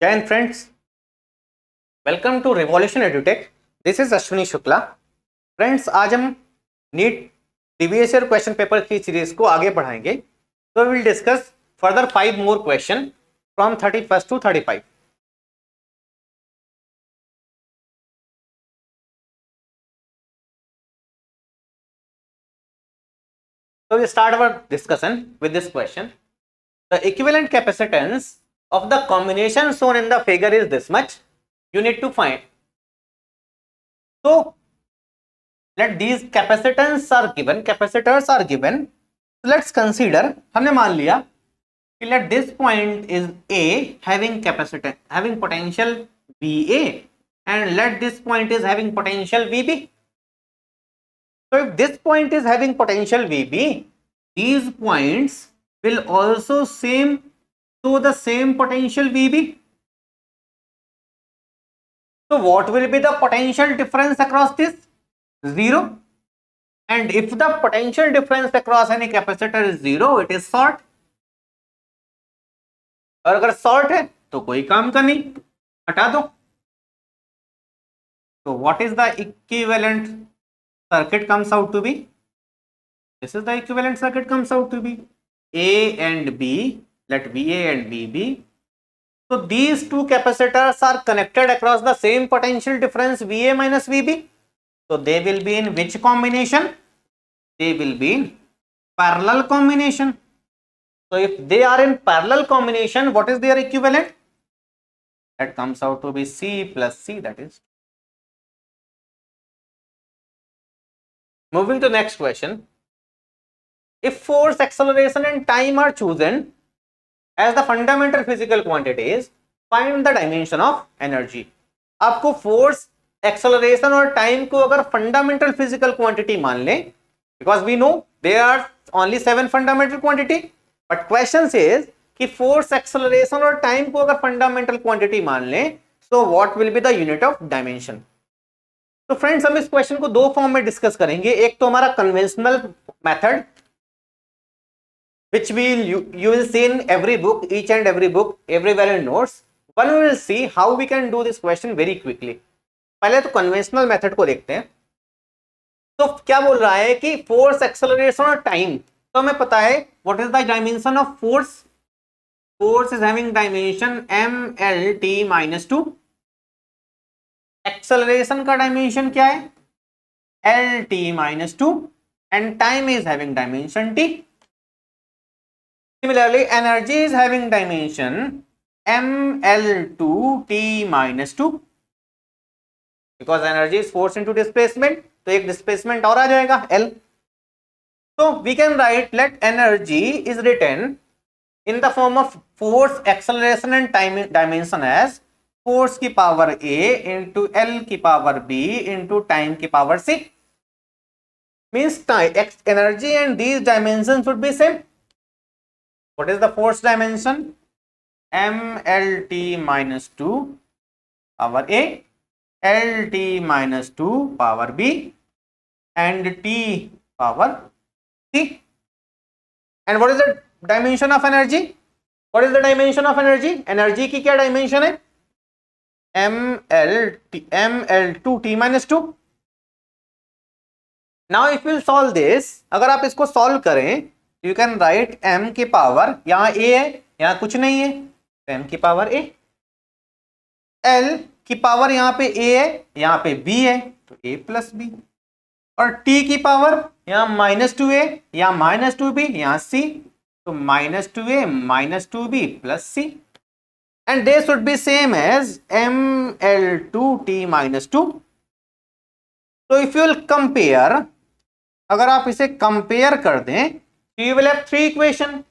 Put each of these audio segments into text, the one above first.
जय Hind friends, welcome to revolution edutech. This is Ashwini Shukla. Friends, आज हम NEET previous year question paper की series को आगे बढ़ाएंगे। तो we will discuss further 5 more question from 31st to 35। So we start our discussion with this question. The equivalent capacitance of the combination shown in the figure is this much. You need to find. So let these capacitance are given, capacitors are given. So let's consider, हमने मान लिया कि let this point is A having capacitance, having potential VA, and let this point is having potential VB. So if this point is having potential VB, these points will also show the same potential VB. So what will be the potential difference across this? 0. And if the potential difference across any capacitor is 0, it is short. और अगर short है तो कोई काम का नहीं, हटा दो। So what is the equivalent circuit comes out to be? This is the equivalent circuit comes out to be A and B. Let VA and BB. So these two capacitors are connected across the same potential difference VA minus VB. So they will be in which combination? They will be in parallel combination. So if they are in parallel combination, what is their equivalent? That comes out to be C plus C, that is. Moving to next question. If force, acceleration and time are chosen as the fundamental physical quantities, find the dimension of energy. आपको force, acceleration और time को अगर fundamental physical quantity मान लें, because we know there are only 7 fundamental quantity, but question says कि force, acceleration और time को अगर fundamental quantity मान लें, so what will be the unit of dimension? तो फ्रेंड्स, हम इस क्वेश्चन को दो फॉर्म में डिस्कस करेंगे। एक तो हमारा conventional method, which you will see in every book, each and every book, everywhere in notes. One we will see how we can do this question very quickly. पहले तो conventional method को देखते हैं। तो क्या बोल रहा है कि फोर्स, एक्सेलरेशन और टाइम, तो हमें पता है what is the dimension of force. Force is having dimension mlt-2। Acceleration का डायमेंशन क्या है? lt-2, and time is having dimension t. Similarly, energy is having dimension ml2t-2, because energy is force into displacement, तो एक displacement और आ जाएगा L. So we can write, let energy is written in the form of force, acceleration and time dimension as force की power A into L की power B into time की power C. Means energy and these dimensions should be same. What is the force dimension? mlt-2 power A, lt-2 power B, and t power C. And what is the dimension of energy? What is the dimension of energy? Energy की क्या dimension है? ml2t-2. Now if you solve this, अगर आप इसको solve करें, you can write m की power, यहां a है, यहां कुछ नहीं है, तो m की पावर a, l की पावर यहां पे a है, यहां पे b है, तो a प्लस b, और t की पावर यहां -2a, यहां -2b, यहां c, तो -2a -2b plus c, and they should be same as ml2t-2. So if you will compare, अगर आप इसे कंपेयर कर दें, you will have 3 equation.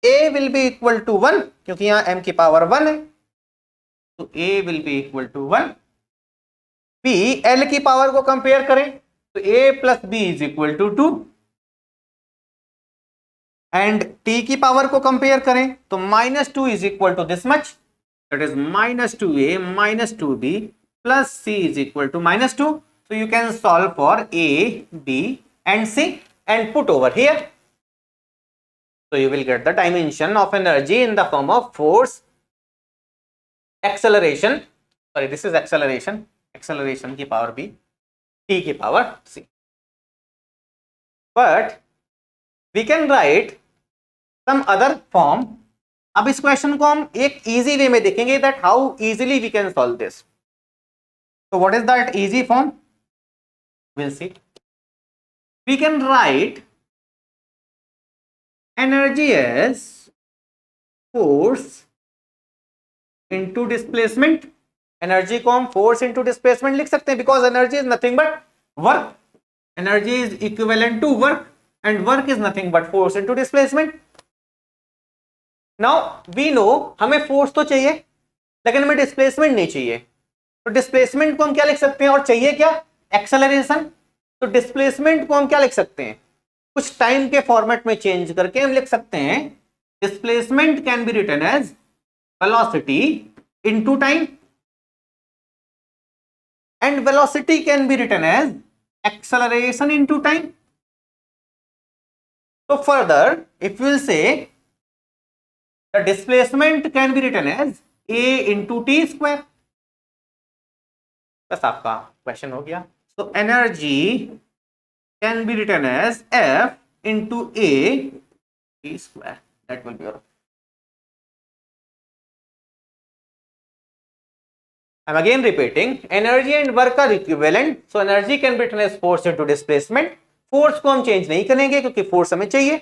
A will be equal to 1, क्योंकि यहां m की पावर 1 है, तो A will be equal to 1. B, L की पावर को कंपेयर करें तो A plus B is equal to 2, and T की पावर को कंपेयर करें तो -2 is equal to this much, that is -2A -2B plus C is equal to -2. So you can solve for A, B and C and put over here. So you will get the dimension of energy in the form of force, acceleration, sorry this is acceleration, acceleration की power b, t की power c. But we can write some other form. अब इस question को हम एक easy way में देखेंगे that how easily we can solve this. So what is that easy form? We'll see. We can write energy as force into displacement. Energy को हम force into displacement लिख सकते हैं because energy is nothing but work. Energy is equivalent to work and work is nothing but force into displacement. Now we know हमें force तो चाहिए लेकिन हमें डिस्प्लेसमेंट नहीं चाहिए. तो डिस्प्लेसमेंट को हम क्या लिख सकते हैं और चाहिए क्या? एक्सेलरेशन. तो डिस्प्लेसमेंट को हम क्या लिख सकते हैं? कुछ टाइम के फॉर्मेट में चेंज करके हम लिख सकते हैं displacement can be written as velocity into time and velocity can be written as acceleration into time. So further if we will say the displacement can be written as a into t square. बस आपका question हो गया. So energy can be written as f into a t square. That will be your. I'm again repeating, energy and work are equivalent, so energy can be written as force into displacement. Force को हम change नहीं करेंगे क्योंकि force हमें चाहिए.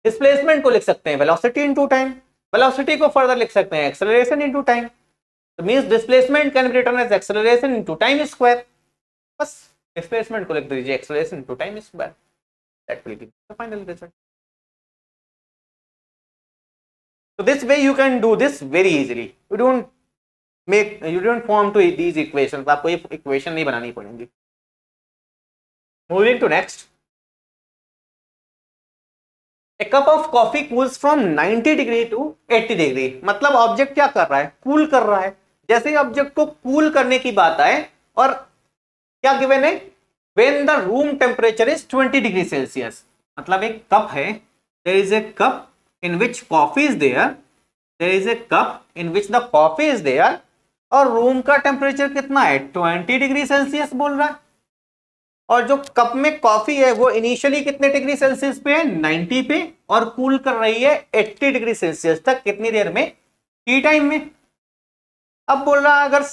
Displacement को लिख सकते हैं वेलोसिटी इनटू टाइम. वेलोसिटी को फर्दर लिख सकते हैं एक्सेलरेशन इनटू टाइम. तो means displacement can be written as acceleration into time square. बस डिस्प्लेसमेंट को लिख दीजिए acceleration into time square. That will be the final result. So this way you can do this very easily. You don't form to these equations. आपको ये equation नहीं बनानी पड़ेंगी. Moving to next. A cup of coffee cools from 90 degree to 80 degree. मतलब object क्या कर रहा है? कूल कर रहा है. जैसे ही ऑब्जेक्ट को कूल करने की बात आए और क्या गिवन है? When the room temperature is 20 degree Celsius. मतलब एक कप है. There is a cup in which coffee is there. There is a cup in which the coffee is there. और रूम का टेम्परेचर कितना है? 20 डिग्री सेल्सियस बोल रहा है. और जो कप में कॉफी है वो इनिशियली कितने डिग्री सेल्सियस पे है? 90 पे. और कूल कर रही है 80 डिग्री सेल्सियस तक. कितनी देर में? टी टाइम में. अब बोल रहा है अगर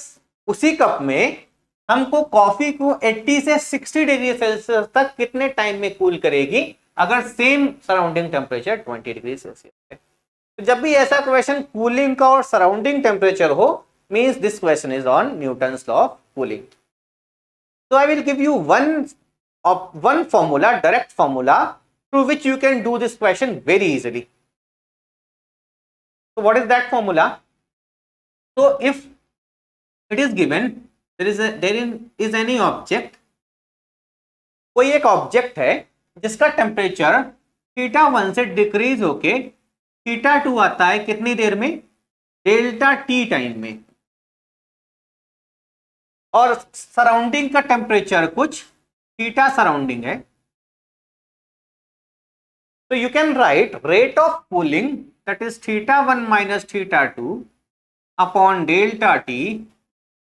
उसी कप में हमको कॉफी को 80 से 60 डिग्री सेल्सियस तक कितने टाइम में कूल करेगी अगर same surrounding temperature 20 degree Celsius है. तो जब भी ऐसा क्वेश्चन कूलिंग का और सराउंडिंग टेम्परेचर हो, means this question is on Newton's law of cooling. So I will give you one formula, direct formula through which you can do this question very easily. So what is that formula? So if it is given there is any object, कोई एक object है जिसका temperature θ1 से decrease होके θ2 आता है कितनी देर में? डेल्टा टी टाइम में. और सराउंडिंग का टेम्परेचर कुछ थीटा सराउंडिंग है. तो you can write rate of cooling that is θ1 minus θ2 upon delta T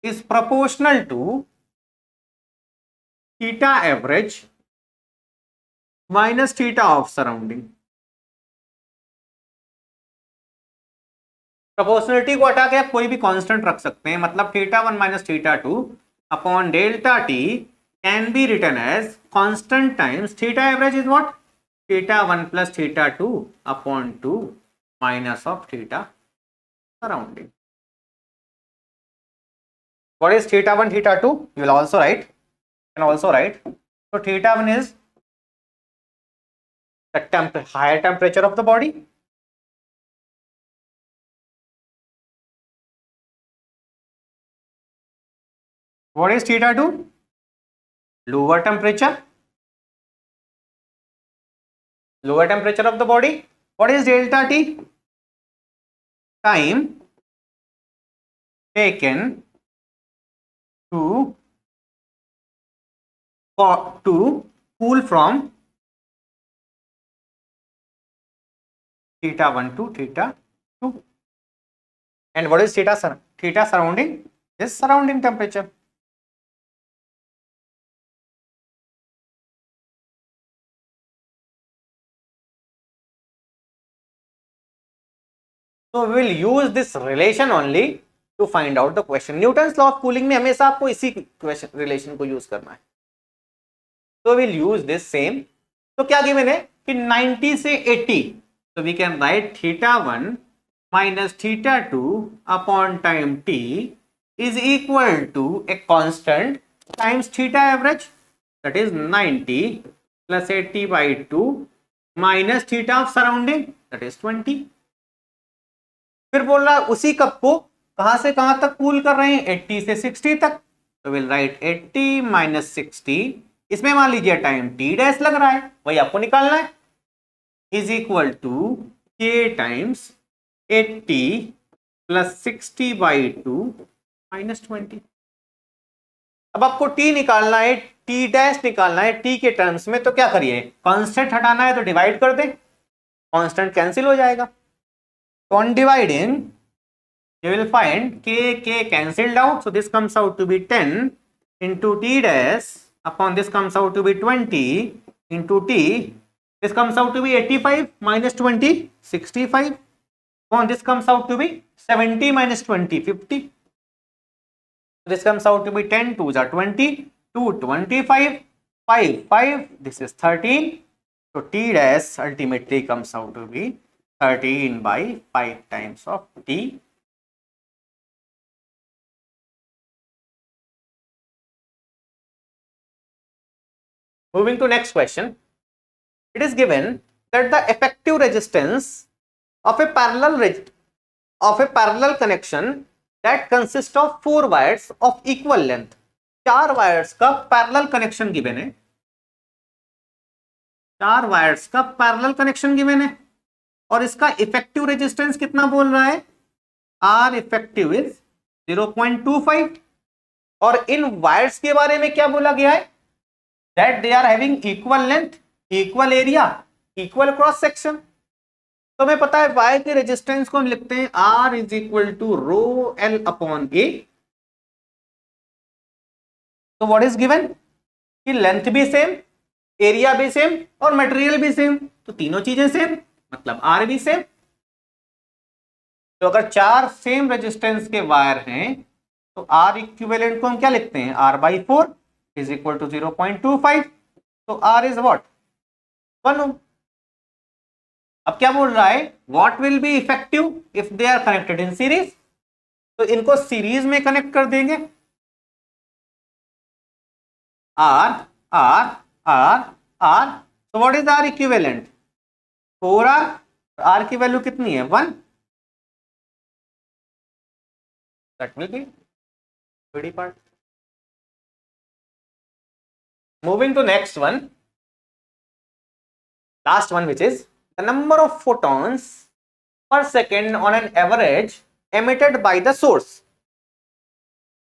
is proportional to theta average minus theta of surrounding. Proportionality को हटा के आप कोई भी कांस्टेंट रख सकते हैं. मतलब θ1 minus θ2 upon delta T can be written as constant times theta average is what? θ1 plus θ2 upon 2 minus of theta surrounding. What is θ1 θ2? You will also write. Can also write. So θ1 is the higher temperature of the body. What is θ2? Lower temperature. Lower temperature of the body. What is delta T? Time taken to cool from θ1 to θ2. and what is theta? Theta surrounding is surrounding temperature. So we will use this relation only to find out the question. Newton's law of cooling में हमेशा आपको इसी question relation को use करना है. So we'll use this same. तो क्या given है कि 90 से 80. So we can write θ1 minus θ2 upon time t is equal to a constant times theta average, that is 90 plus 80 by 2 minus theta of surrounding, that is 20. फिर बोल रहा है उसी कप को कहां से कहां तक कूल कर रहे हैं, 80 से 60 तक. तो विल राइट 80 माइनस 60, इसमें मान लीजिए टाइम टी डैश लग रहा है, वही आपको निकालना है, इज इक्वल टू के टाइम्स 80 प्लस 60 बाई 2 माइनस 20. अब आपको टी निकालना है, टी डैश निकालना है टी के टर्म्स में. तो क्या करिए, कांस्टेंट हटाना है तो डिवाइड कर दें, कांस्टेंट कैंसिल हो जाएगा. So on dividing, you will find k cancelled out. So this comes out to be 10 into t dash upon this comes out to be 20 into t. This comes out to be 85 minus 20, 65. Upon this comes out to be 70 minus 20, 50. This comes out to be 10 2s are 20, 2 25, 5 5. This is 13. So t dash ultimately comes out to be 13 by 5 times of t. Moving to next question. It is given that the effective resistance of a parallel connection that consists of 4 wires of equal length. 4 wires का parallel connection given है, 4 wires का parallel connection given है, और इसका effective resistance कितना बोल रहा है, आर इफेक्टिव इज 0.25. और इन वायर्स के बारे में क्या बोला गया है, that they are having equal length, equal area, equal cross section. तो हमें पता है वायर के रेजिस्टेंस को हम लिखते हैं R is equal to rho L upon A. तो व्हाट इज गिवन कि लेंथ भी सेम, एरिया भी सेम और मटेरियल भी सेम. तो तीनों चीजें सेम, मतलब आर भी सेम. तो अगर 4 सेम रेजिस्टेंस के वायर हैं तो आर इक्विवेलेंट को हम क्या लिखते हैं, R by 4 is equal to 0.25. तो आर इज व्हाट, 1 ओम. अब क्या बोल रहा है, what will be effective if they are connected in series. तो इनको सीरीज में कनेक्ट कर देंगे, आर आर आर आर. तो what is R equivalent, 4R. R की वैल्यू कितनी है, 1. That will be BD part. Moving to next one, last one, which is the number of photons per second on an average emitted by the source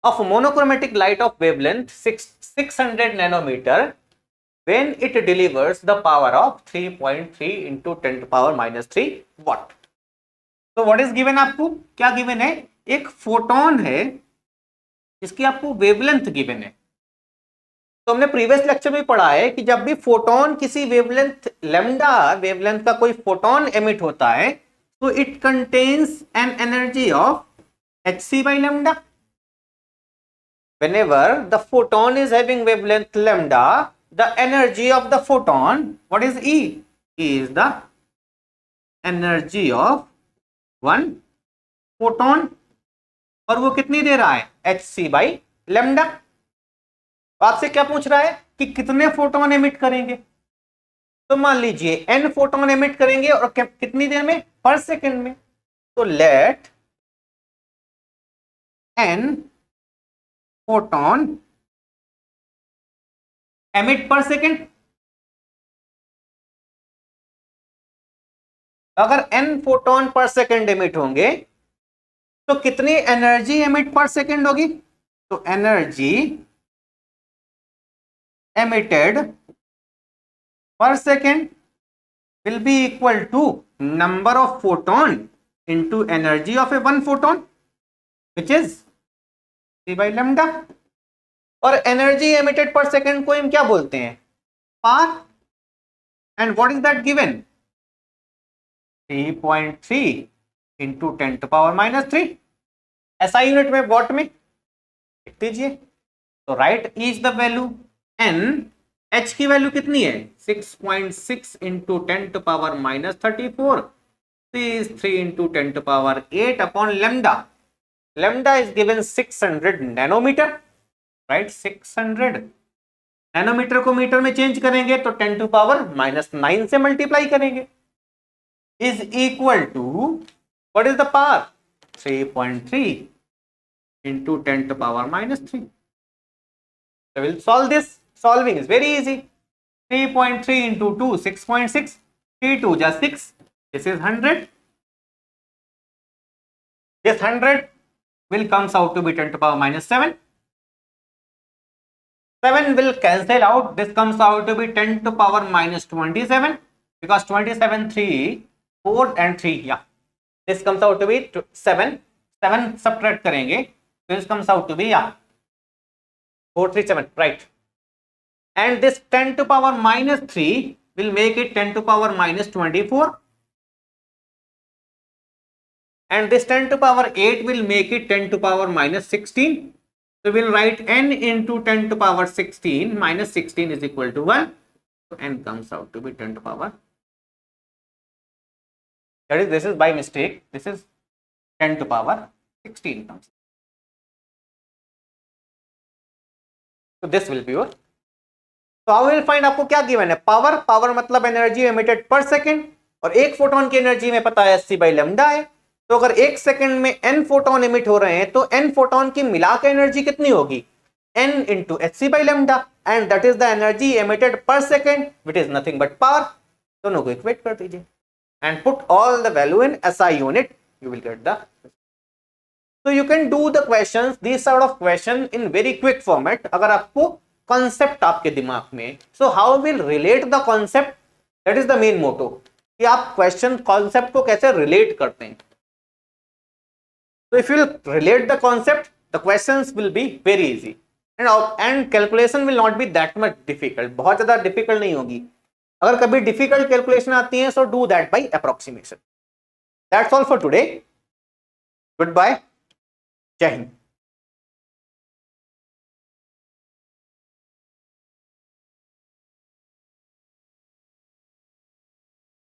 of monochromatic light of wavelength 600 nanometer when it delivers the power of 3.3 into 10 to power minus 3 watt. So what is given, आपको क्या given है, एक photon है जिसकी आपको wavelength given है. तो हमने प्रीवियस लेक्चर में पढ़ा है कि जब भी फोटोन किसी वेवलेंथ लैम्डा वेवलेंथ का कोई फोटोन एमिट होता है तो it contains an energy of hc by lambda. Whenever the photon is having wavelength lambda, the energy of the photon, what is E? E is the energy of one photon. और वो कितनी दे रहा है, hc by lambda. आपसे क्या पूछ रहा है कि कितने फोटोन एमिट करेंगे. तो मान लीजिए n फोटोन एमिट करेंगे और कितनी देर में, पर सेकेंड में. तो लेट n फोटोन एमिट पर सेकेंड. अगर n फोटोन पर सेकेंड एमिट होंगे तो कितनी एनर्जी एमिट पर सेकेंड होगी. तो energy emitted per second will be equal to number of photon into energy of a one photon. which is c by lambda, और एनर्जी एमिटेड पर सेकेंड को हम क्या बोलते हैं, power, and what is that given, 3.3 into 10 to power -3, ऐसा unit में watt में लिख दीजिए। तो right is the value N, H की वैल्यू कितनी है 6.6 into 10 to power -34, is 3 into 10 to power 8 upon lambda. Lambda is given 600 nanometer, right? 600 nanometre को मीटर में चेंज करेंगे तो 10 टू पावर -9 से मल्टीप्लाई करेंगे, is equal to what is the power 3.3 into 10 to power -3. So we'll solve this. Solving is very easy. 3.3 into 2 6.6, 3 2 just 6. This is 100. This 100 will comes out to be 10 to power -7. 7 will cancel out. This comes out to be 10 to power -27, because 27, 3, 4 and 3. Yeah. This comes out to be 7. 7 subtract करेंगे. This comes out to be 437. Right. And this 10 to power -3 will make it 10 to power -24. And this 10 to power 8 will make it 10 to power -16. So we'll write n into 10 to power 16 minus 16 is equal to 1. So n comes out to be 10 to power. That is, this is by mistake. This is 10 to power 16 comes. So this will be your. So how will find, आपको क्या given है, power, power मतलब energy emitted per second, और एक photon की energy में पता है c by lambda है। तो अगर एक सेकंड में n फोटोन एमिट हो रहे हैं तो n फोटोन की मिलाकर एनर्जी कितनी होगी, n into H C by lambda, and that is the energy emitted per second which is nothing but power. दोनों को इक्वेट कर दीजिए and put all the value in SI unit, you will get the. So you can do the questions, these sort of question in very quick format, अगर आपको concept आपके दिमाग में। So how will relate the concept, that is the main motto, कि आप question concept को कैसे relate करते हैं। So if you relate the concept, the questions will be very easy, and calculation will not be that much difficult. बहुत ज़्यादा difficult नहीं होगी। अगर कभी difficult calculation आती है, so do that by approximation. That's all for today. Goodbye. जय हिंद।